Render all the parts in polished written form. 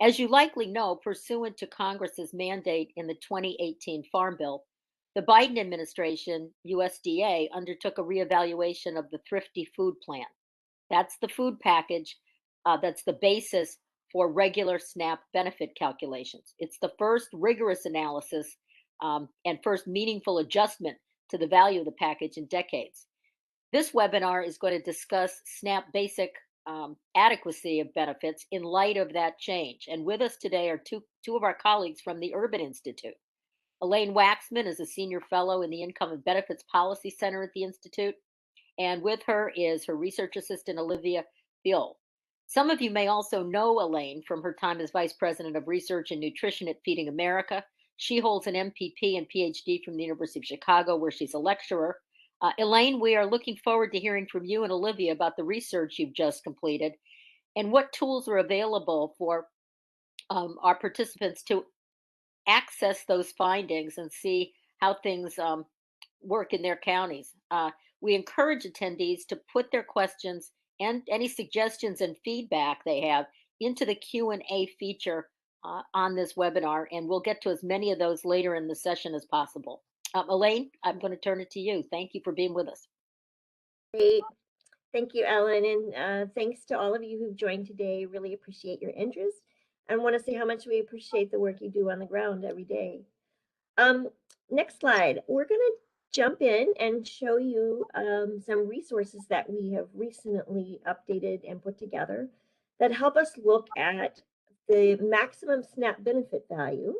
As you likely know, pursuant to Congress's mandate in the 2018 Farm Bill, the Biden administration, USDA, undertook a reevaluation of the Thrifty Food Plan. That's the food package that's the basis for regular SNAP benefit calculations. It's the first rigorous analysis and first meaningful adjustment to the value of the package in decades. This webinar is going to discuss SNAP basic adequacy of benefits in light of that change. And with us today are two of our colleagues from the Urban Institute. Elaine Waxman is a senior fellow in the Income and Benefits Policy Center at the Institute. And with her is her research assistant, Olivia Bill. Some of you may also know Elaine from her time as Vice President of Research and Nutrition at Feeding America. She holds an MPP and PhD from the University of Chicago, where she's a lecturer. Elaine, we are looking forward to hearing from you and Olivia about the research you've just completed and what tools are available for our participants to access those findings and see how things work in their counties. We encourage attendees to put their questions and any suggestions and feedback they have into the Q&A feature on this webinar, and we'll get to as many of those later in the session as possible. Elaine, I'm going to turn it to you. Thank you for being with us. Great. Thank you, Ellen, and thanks to all of you who've joined today. Really appreciate your interest and want to say how much we appreciate the work you do on the ground every day. Next slide. We're going to jump in and show you some resources that we have recently updated and put together that help us look at the maximum SNAP benefit value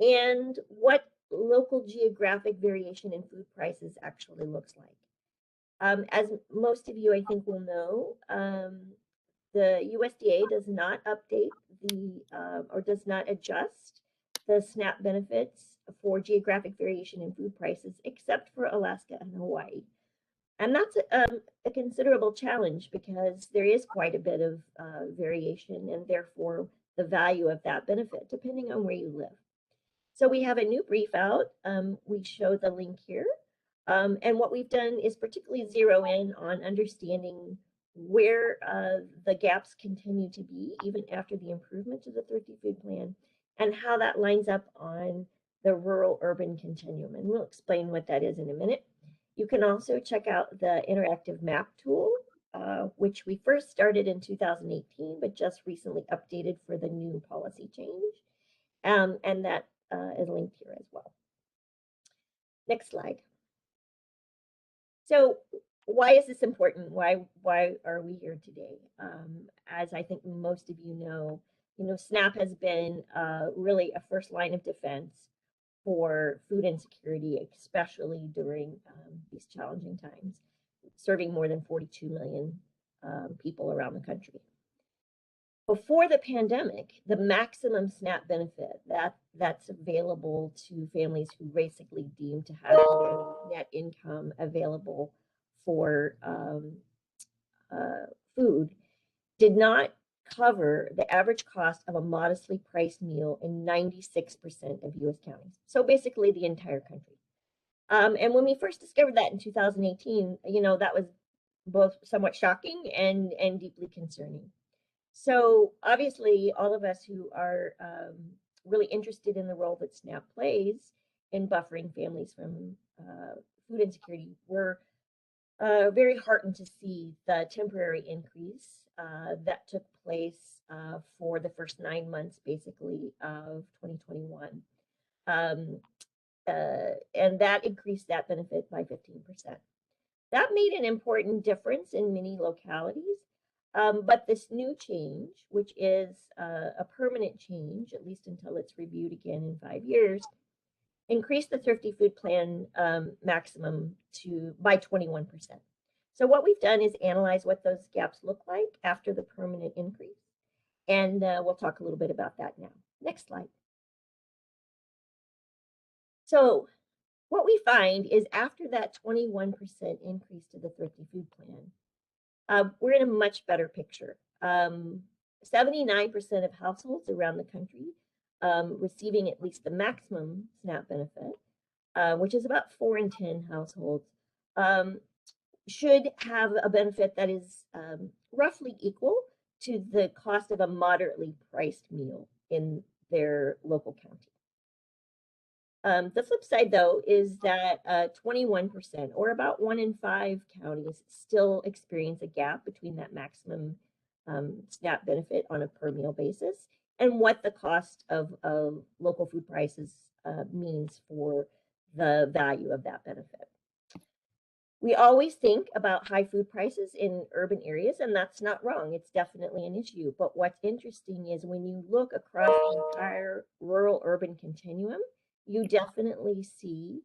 and what local geographic variation in food prices actually looks like. As most of you, I think, will know, the USDA does not update or does not adjust the SNAP benefits for geographic variation in food prices, except for Alaska and Hawaii. And that's a considerable challenge because there is quite a bit of variation and therefore the value of that benefit, depending on where you live. So we have a new brief out. We show the link here. And what we've done is particularly zero in on understanding where the gaps continue to be even after the improvement to the Thrifty Food Plan and how that lines up on the rural-urban continuum. And we'll explain what that is in a minute. You can also check out the interactive map tool, which we first started in 2018, but just recently updated for the new policy change. And that is linked here as well. Next slide. So why is this important? Why are we here today? As I think most of you know, SNAP has been really a first line of defense for food insecurity, especially during these challenging times, serving more than 42 million people around the country. Before the pandemic, the maximum SNAP benefit that's available to families who basically deem to have no net income available for food did not cover the average cost of a modestly priced meal in 96% of U.S. counties. So basically the entire country. And when we first discovered that in 2018, that was both somewhat shocking and deeply concerning. So obviously, all of us who are really interested in the role that SNAP plays in buffering families from food insecurity were very heartened to see the temporary increase that took place for the first 9 months, basically, of 2021. And that increased that benefit by 15%. That made an important difference in many localities. But this new change, which is a permanent change, at least until it's reviewed again in 5 years, increased the Thrifty Food Plan maximum by 21%. So what we've done is analyze what those gaps look like after the permanent increase. And we'll talk a little bit about that now. Next slide. So what we find is after that 21% increase to the Thrifty Food Plan, we're in a much better picture. 79% of households around the country receiving at least the maximum SNAP benefit, which is about 4 in 10 households, should have a benefit that is roughly equal to the cost of a moderately priced meal in their local county. The flip side, though, is that 21%, or about 1 in 5 counties, still experience a gap between that maximum SNAP benefit on a per meal basis and what the cost of local food prices means for the value of that benefit. We always think about high food prices in urban areas, and that's not wrong. It's definitely an issue. But what's interesting is when you look across the entire rural-urban continuum, you definitely see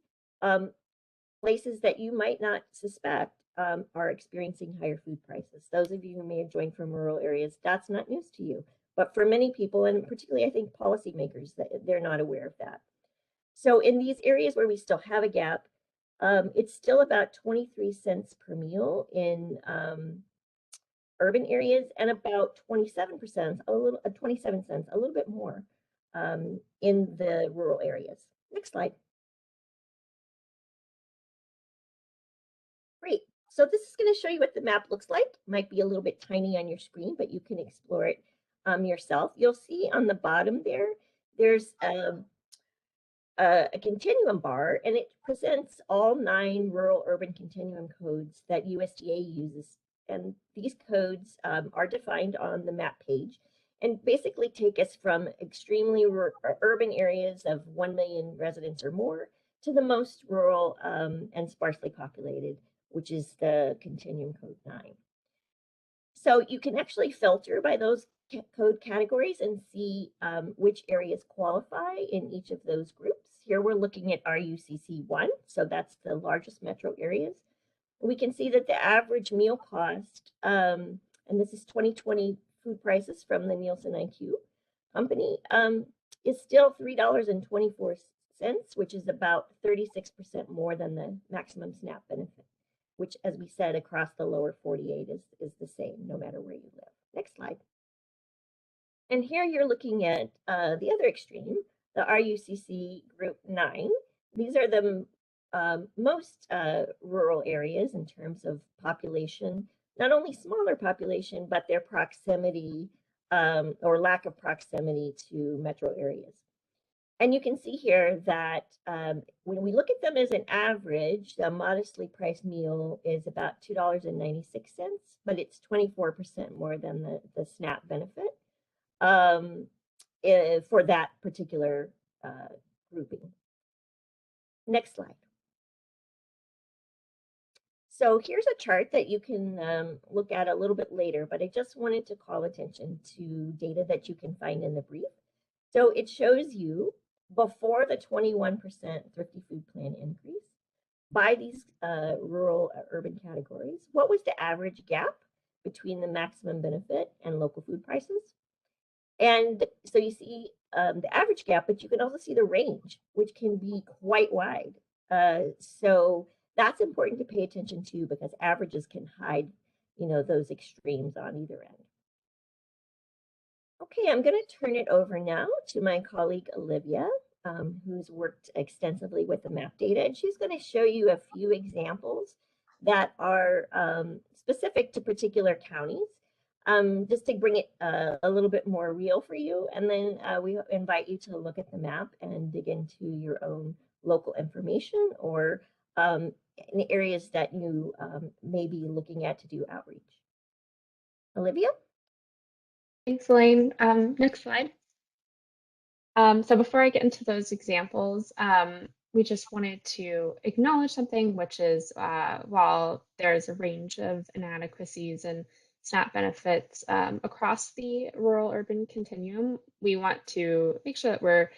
places that you might not suspect are experiencing higher food prices. Those of you who may have joined from rural areas, that's not news to you. But for many people, and particularly I think policymakers, they're not aware of that. So in these areas where we still have a gap, it's still about 23 cents per meal in urban areas and about 27 cents, a little bit more in the rural areas. Next slide. Great. So this is going to show you what the map looks like. It might be a little bit tiny on your screen, but you can explore it yourself. You'll see on the bottom there's a continuum bar, and it presents all 9 rural-urban continuum codes that USDA uses. And these codes are defined on the map page and basically take us from extremely urban areas of 1 million residents or more to the most rural and sparsely populated, which is the continuum code 9. So you can actually filter by those code categories and see which areas qualify in each of those groups. Here we're looking at RUCC 1, so that's the largest metro areas. We can see that the average meal cost, and this is 2020 food prices from the Nielsen IQ company, is still $3.24, which is about 36% more than the maximum SNAP benefit, which, as we said, across the lower 48 is the same, no matter where you live. Next slide. And here you're looking at the other extreme, the RUCC group 9. These are the most rural areas in terms of population, not only smaller population, but their proximity or lack of proximity to metro areas. And you can see here that when we look at them as an average, the modestly priced meal is about $2.96, but it's 24% more than the SNAP benefit for that particular grouping. Next slide. So here's a chart that you can look at a little bit later, but I just wanted to call attention to data that you can find in the brief. So it shows you before the 21% Thrifty Food Plan increase by these rural urban categories, what was the average gap between the maximum benefit and local food prices? And so you see the average gap, but you can also see the range, which can be quite wide. So that's important to pay attention to because averages can hide, those extremes on either end. Okay, I'm going to turn it over now to my colleague Olivia, who's worked extensively with the map data, and she's going to show you a few examples that are specific to particular counties, just to bring it a little bit more real for you. And then we invite you to look at the map and dig into your own local information or in areas that you may be looking at to do outreach. Olivia? Thanks, Elaine. Next slide. So before I get into those examples, we just wanted to acknowledge something, which is while there's a range of inadequacies and SNAP benefits across the rural-urban continuum, we want to make sure that we're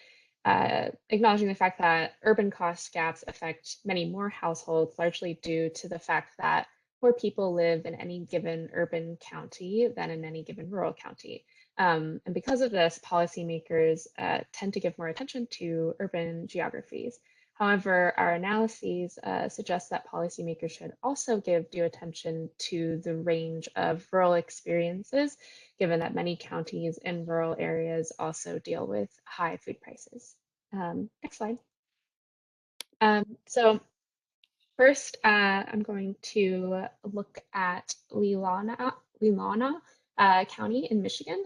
acknowledging the fact that urban cost gaps affect many more households, largely due to the fact that more people live in any given urban county than in any given rural county. And because of this, policymakers tend to give more attention to urban geographies. However, our analyses suggest that policymakers should also give due attention to the range of rural experiences, given that many counties in rural areas also deal with high food prices. Next slide. So first, I'm going to look at Leilani, county in Michigan,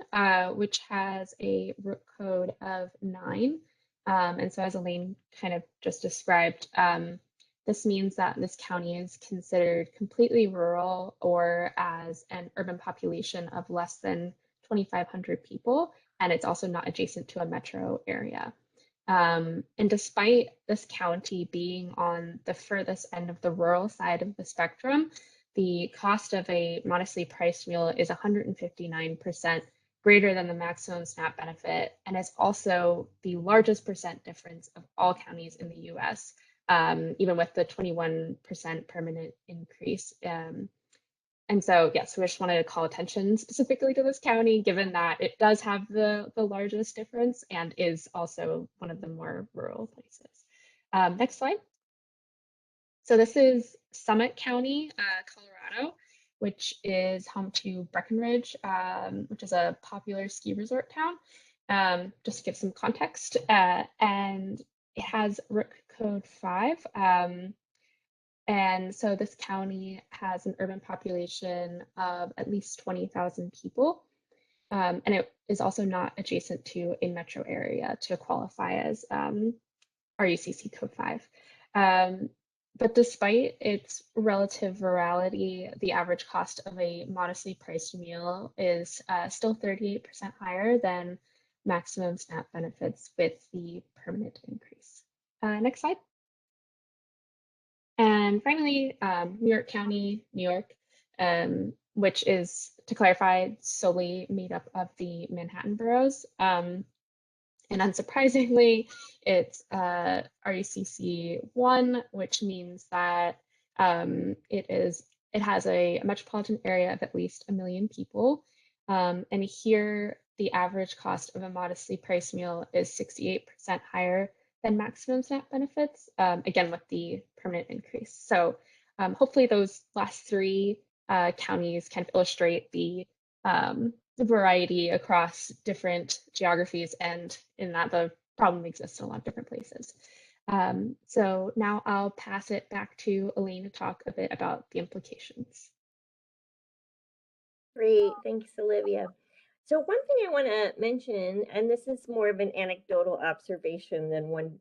which has a root code of 9. And so as Elaine kind of just described, this means that this county is considered completely rural or as an urban population of less than 2,500 people, and it's also not adjacent to a metro area. And despite this county being on the furthest end of the rural side of the spectrum, the cost of a modestly priced meal is 159% greater than the maximum SNAP benefit, and is also the largest percent difference of all counties in the US, even with the 21% permanent increase. And so, yes, we just wanted to call attention specifically to this county, given that it does have the largest difference and is also one of the more rural places. Next slide. So this is Summit County, Colorado, which is home to Breckenridge, which is a popular ski resort town. Just to give some context, and it has RIC code 5. And so this county has an urban population of at least 20,000 people. And it is also not adjacent to a metro area to qualify as RUCC code 5. But despite its relative rurality, the average cost of a modestly priced meal is still 38% higher than maximum SNAP benefits with the permanent increase. Next slide. And finally, New York County, New York, which is, to clarify, solely made up of the Manhattan boroughs. And unsurprisingly, it's RUCC 1, which means that it has a metropolitan area of at least 1 million people. And here, the average cost of a modestly priced meal is 68% higher than maximum SNAP benefits, again, with the permanent increase. So hopefully those last 3 counties kind of illustrate the variety across different geographies, and in that the problem exists in a lot of different places. So now I'll pass it back to Elaine to talk a bit about the implications. Great, thanks, Olivia. So one thing I want to mention, and this is more of an anecdotal observation than one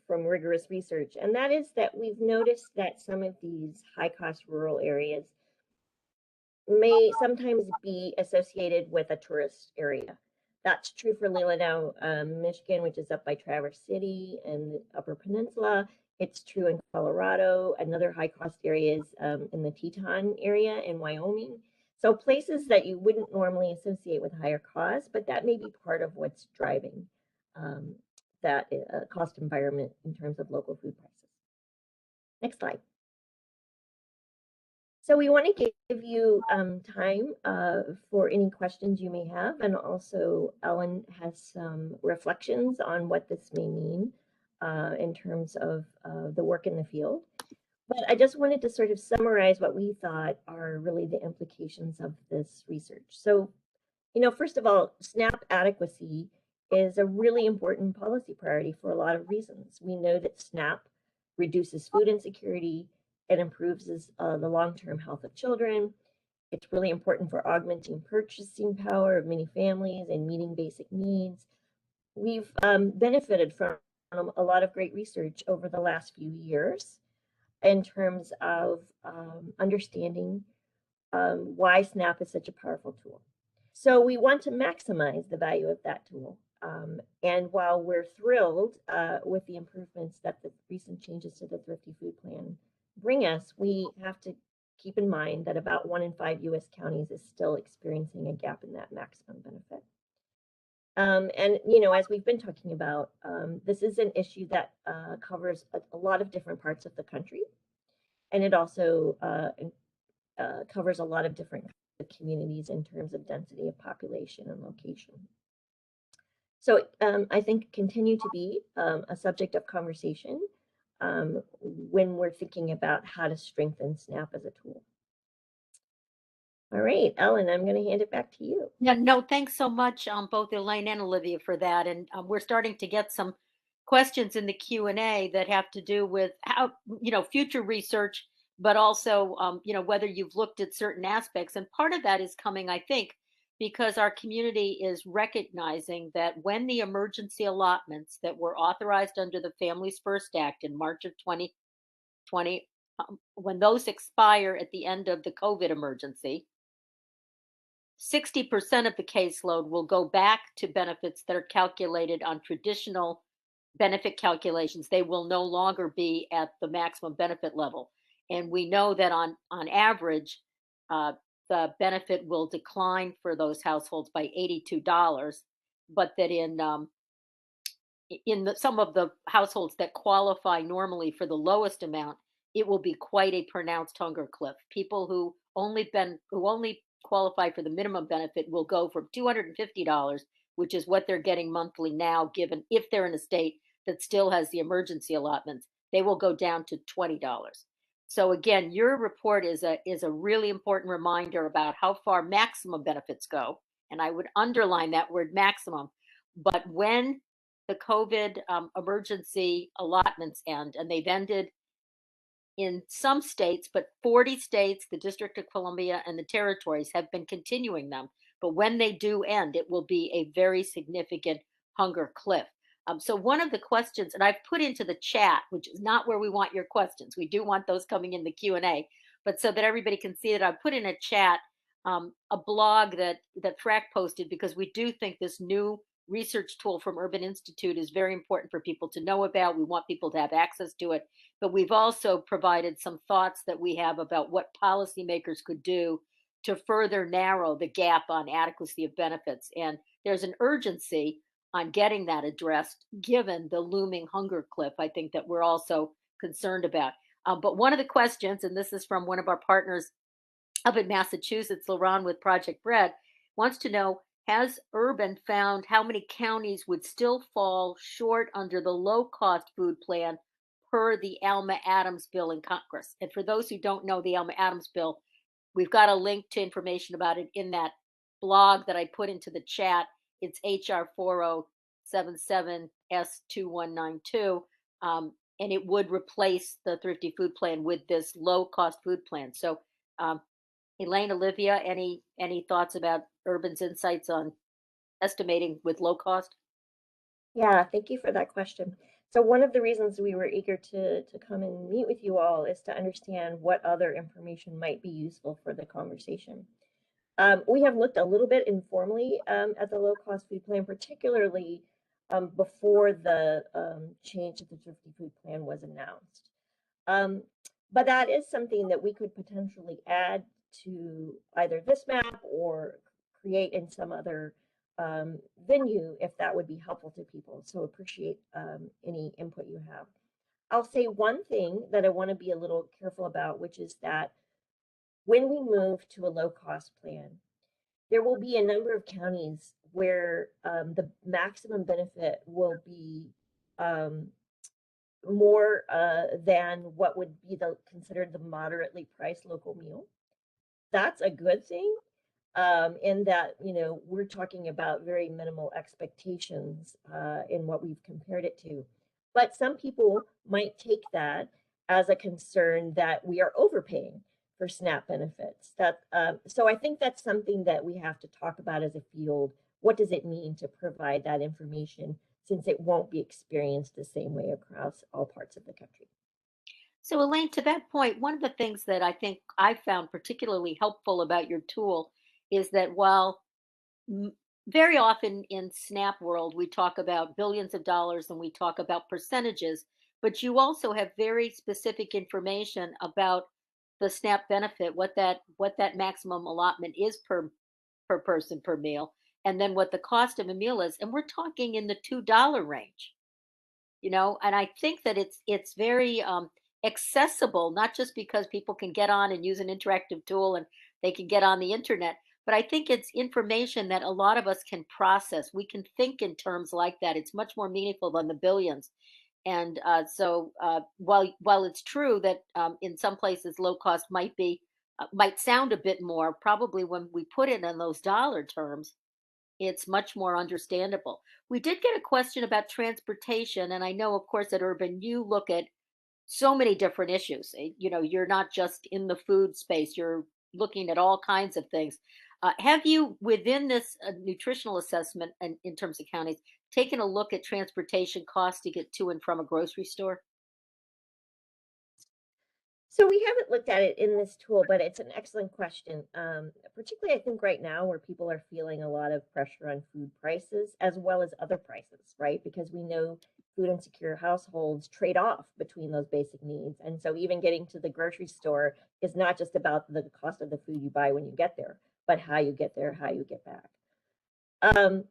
from rigorous research, and that is that we've noticed that some of these high-cost rural areas may sometimes be associated with a tourist area. That's true for Leelanau, Michigan, which is up by Traverse City and the Upper Peninsula. It's true in Colorado, another high-cost areas in the Teton area in Wyoming. So places that you wouldn't normally associate with higher costs, but that may be part of what's driving that cost environment in terms of local food prices. Next slide. So we want to give you time for any questions you may have, and also Ellen has some reflections on what this may mean in terms of the work in the field. But I just wanted to sort of summarize what we thought are really the implications of this research. So, first of all, SNAP adequacy is a really important policy priority for a lot of reasons. We know that SNAP reduces food insecurity, it improves the long-term health of children. It's really important for augmenting purchasing power of many families and meeting basic needs. We've benefited from a lot of great research over the last few years in terms of understanding why SNAP is such a powerful tool. So we want to maximize the value of that tool. And while we're thrilled with the improvements that the recent changes to the Thrifty Food Plan bring us, we have to keep in mind that about 1 in 5 US counties is still experiencing a gap in that maximum benefit. And, as we've been talking about, this is an issue that covers a lot of different parts of the country. And it also covers a lot of different communities in terms of density of population and location. So I think continue to be a subject of conversation when we're thinking about how to strengthen SNAP as a tool. All right, Ellen, I'm going to hand it back to you. Yeah, no, thanks so much, both Elaine and Olivia, for that. And we're starting to get some questions in the Q&A that have to do with how, future research, but also, whether you've looked at certain aspects. And part of that is coming, I think, because our community is recognizing that when the emergency allotments that were authorized under the Families First Act in March of 2020, when those expire at the end of the COVID emergency, 60% of the caseload will go back to benefits that are calculated on traditional benefit calculations. They will no longer be at the maximum benefit level. And we know that on average, uh, the benefit will decline for those households by $82, but that in some of the households that qualify normally for the lowest amount, it will be quite a pronounced hunger cliff. People who only qualify for the minimum benefit will go from $250, which is what they're getting monthly now, given if they're in a state that still has the emergency allotments, they will go down to $20. So again, your report is a really important reminder about how far maximum benefits go, and I would underline that word maximum. But when the COVID emergency allotments end, and they've ended in some states, but 40 states, the District of Columbia, and the territories have been continuing them. But when they do end, it will be a very significant hunger cliff. So one of the questions, and I've put into the chat, which is not where we want your questions. We do want those coming in the Q&A, but so that everybody can see it, I put in a chat a blog that FRAC posted, because we do think this new research tool from Urban Institute is very important for people to know about. We want people to have access to it, but we've also provided some thoughts that we have about what policymakers could do to further narrow the gap on adequacy of benefits. And there's an urgency on getting that addressed, given the looming hunger cliff, I think, that we're also concerned about. But one of the questions, and this is from one of our partners up in Massachusetts, Laron with Project Bread, wants to know, has Urban found how many counties would still fall short under the low-cost food plan per the Alma Adams bill in Congress? And for those who don't know the Alma Adams bill, we've got a link to information about it in that blog that I put into the chat. It's HR 4077 S2192. And it would replace the Thrifty Food Plan with this low-cost food plan. So Elaine, Olivia, any thoughts about Urban's insights on estimating with low cost? Yeah, thank you for that question. So one of the reasons we were eager to come and meet with you all is to understand what other information might be useful for the conversation. We have looked a little bit informally at the low-cost food plan, particularly before the change to the Thrifty Food Plan was announced. But that is something that we could potentially add to either this map or create in some other venue if that would be helpful to people. So appreciate any input you have. I'll say one thing that I want to be a little careful about, which is that when we move to a low-cost plan, there will be a number of counties where the maximum benefit will be more than what would be considered the moderately priced local meal. That's a good thing, in that, we're talking about very minimal expectations in what we've compared it to. But some people might take that as a concern that we are overpaying for SNAP benefits. So I think that's something that we have to talk about as a field. What does it mean to provide that information, since it won't be experienced the same way across all parts of the country? So, Elaine, to that point, one of the things that I think I found particularly helpful about your tool is that while very often in SNAP world, we talk about billions of dollars and we talk about percentages, but you also have very specific information about the SNAP benefit, what that maximum allotment is per person per meal, and then what the cost of a meal is, and we're talking in the $2 range. And I think that it's very accessible, not just because people can get on and use an interactive tool and they can get on the internet, but I think it's information that a lot of us can process. We can think in terms like that. It's much more meaningful than the billions. And so while it's true that in some places low cost might sound a bit more, probably when we put it in those dollar terms, it's much more understandable. We did get a question about transportation, and I know, of course, at Urban, you look at so many different issues. You're not just in the food space, you're looking at all kinds of things. Have you, within this nutritional assessment and in terms of counties, taken a look at transportation costs to get to and from a grocery store? So we haven't looked at it in this tool, but it's an excellent question. Particularly, I think right now where people are feeling a lot of pressure on food prices as well as other prices, right? Because we know food insecure households trade off between those basic needs. And so even getting to the grocery store is not just about the cost of the food you buy when you get there, but how you get there, how you get back. Um,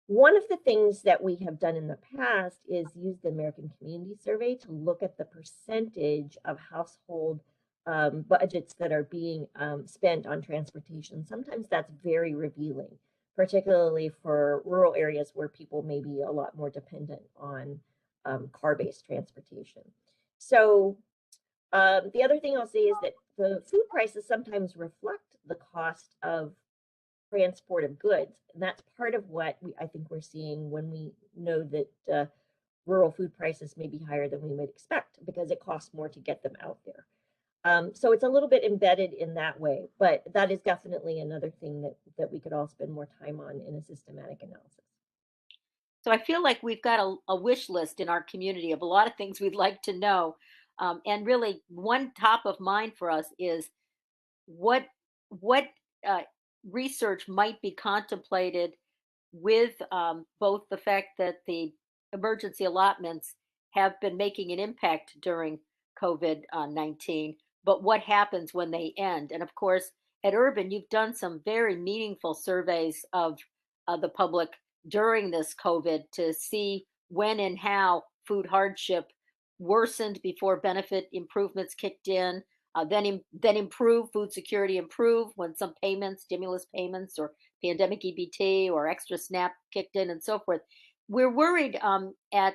One of the things that we have done in the past is use the American Community Survey to look at the percentage of household budgets that are being spent on transportation. Sometimes that's very revealing, particularly for rural areas where people may be a lot more dependent on car-based transportation. So the other thing I'll say is that the food prices sometimes reflect the cost of transport of goods. And that's part of what I think we're seeing when we know that rural food prices may be higher than we would expect because it costs more to get them out there. So it's a little bit embedded in that way, but that is definitely another thing that we could all spend more time on in a systematic analysis. So I feel like we've got a wish list in our community of a lot of things we'd like to know. And really, one top of mind for us is what what uh, research might be contemplated with both the fact that the emergency allotments have been making an impact during COVID 19, but what happens when they end? And of course, at Urban, you've done some very meaningful surveys of the public during this COVID to see when and how food hardship worsened before benefit improvements kicked in. Then improve food security, improve when some payments, stimulus payments, or pandemic EBT or extra SNAP kicked in, and so forth. We're worried at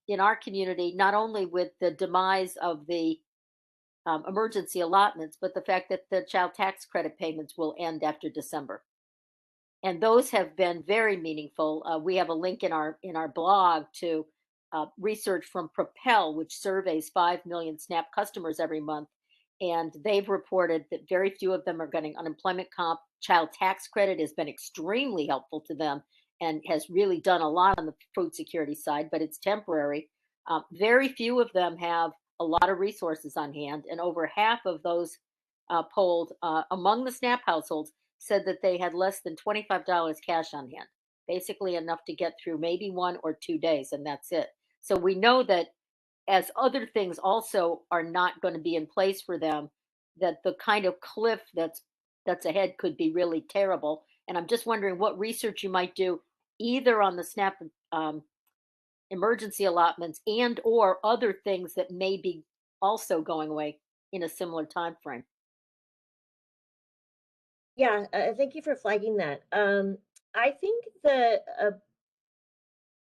in our community not only with the demise of the emergency allotments, but the fact that the child tax credit payments will end after December, and those have been very meaningful. We have a link in our blog to research from Propel, which surveys 5 million SNAP customers every month, and they've reported that very few of them are getting unemployment comp. Child tax credit has been extremely helpful to them and has really done a lot on the food security side, but it's temporary. Very few of them have a lot of resources on hand, and over half of those polled among the SNAP households said that they had less than $25 cash on hand, basically enough to get through maybe 1 or 2 days, and that's it. So we know that as other things also are not going to be in place for them, that the kind of cliff that's ahead could be really terrible. And I'm just wondering what research you might do either on the SNAP emergency allotments and or other things that may be also going away in a similar time frame. Yeah, thank you for flagging that. I think that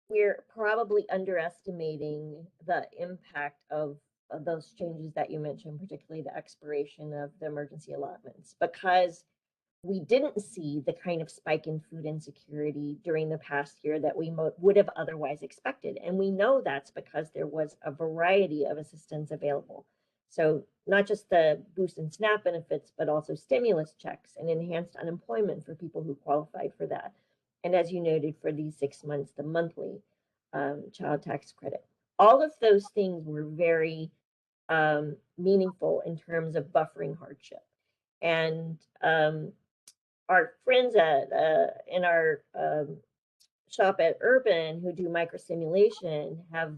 we're probably underestimating the impact of those changes that you mentioned, particularly the expiration of the emergency allotments, because we didn't see the kind of spike in food insecurity during the past year that we would have otherwise expected. And we know that's because there was a variety of assistance available. So not just the boost in SNAP benefits, but also stimulus checks and enhanced unemployment for people who qualified for that. And as you noted, for these 6 months, the monthly child tax credit. All of those things were very meaningful in terms of buffering hardship. And our friends at in our shop at Urban who do microstimulation have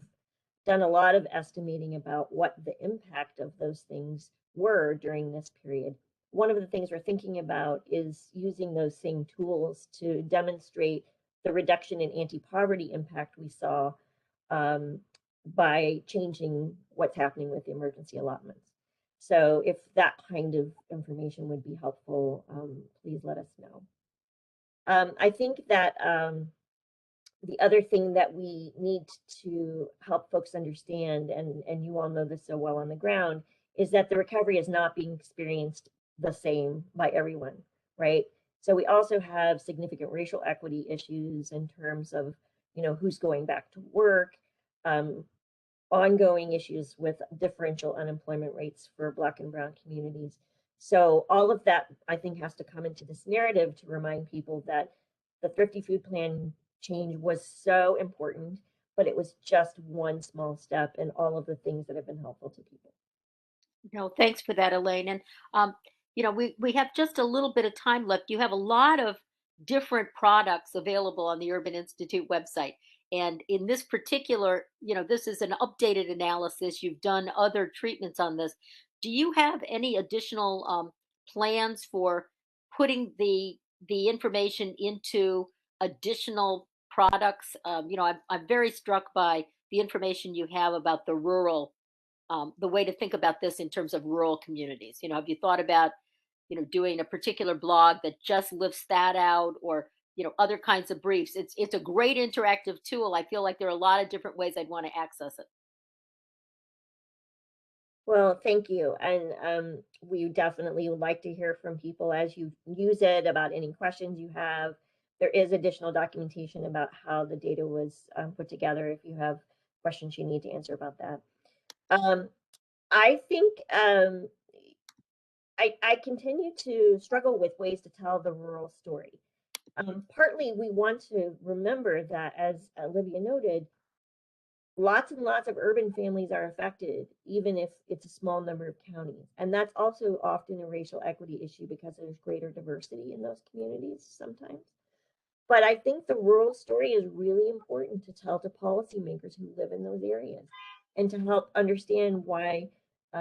done a lot of estimating about what the impact of those things were during this period. One of the things we're thinking about is using those same tools to demonstrate the reduction in anti-poverty impact we saw by changing what's happening with the emergency allotments. So if that kind of information would be helpful, please let us know. I think that the other thing that we need to help folks understand, and you all know this so well on the ground, is that the recovery is not being experienced the same by everyone, right? So we also have significant racial equity issues in terms of, who's going back to work, ongoing issues with differential unemployment rates for Black and Brown communities. So all of that, I think, has to come into this narrative to remind people that the Thrifty Food Plan change was so important, but it was just one small step in all of the things that have been helpful to people. No, thanks for that, Elaine. And we have just a little bit of time left. You have a lot of different products available on the Urban Institute website. And in this particular, this is an updated analysis. You've done other treatments on this. Do you have any additional plans for putting the information into additional products? I'm very struck by the information you have about the way to think about this in terms of rural communities. Have you thought about, doing a particular blog that just lifts that out, or, other kinds of briefs? It's a great interactive tool. I feel like there are a lot of different ways I'd want to access it. Well, thank you. And we definitely would like to hear from people as you use it about any questions you have. There is additional documentation about how the data was put together if you have questions you need to answer about that. I think I continue to struggle with ways to tell the rural story. Partly, we want to remember that, as Olivia noted, lots and lots of urban families are affected, even if it's a small number of counties. And that's also often a racial equity issue because there's greater diversity in those communities sometimes. But I think the rural story is really important to tell to policymakers who live in those areas and to help understand why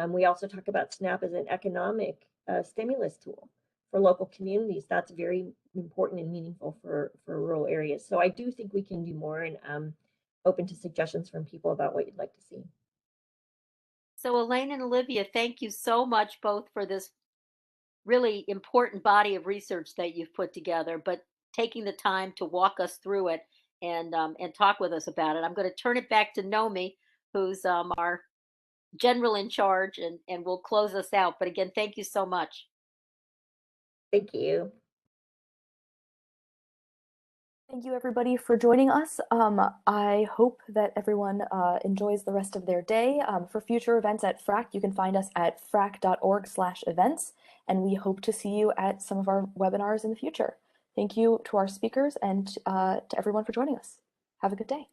we also talk about SNAP as an economic stimulus tool for local communities. That's very important and meaningful for rural areas. So I do think we can do more, and open to suggestions from people about what you'd like to see. So, Elaine and Olivia, thank you so much both for this really important body of research that you've put together, but taking the time to walk us through it and talk with us about it. I'm going to turn it back to Nomi, who's our general in charge, and will close us out. But again, thank you so much. Thank you. Thank you, everybody, for joining us. I hope that everyone enjoys the rest of their day. For future events at FRAC, you can find us at frac.org/events, and we hope to see you at some of our webinars in the future. Thank you to our speakers and to everyone for joining us. Have a good day.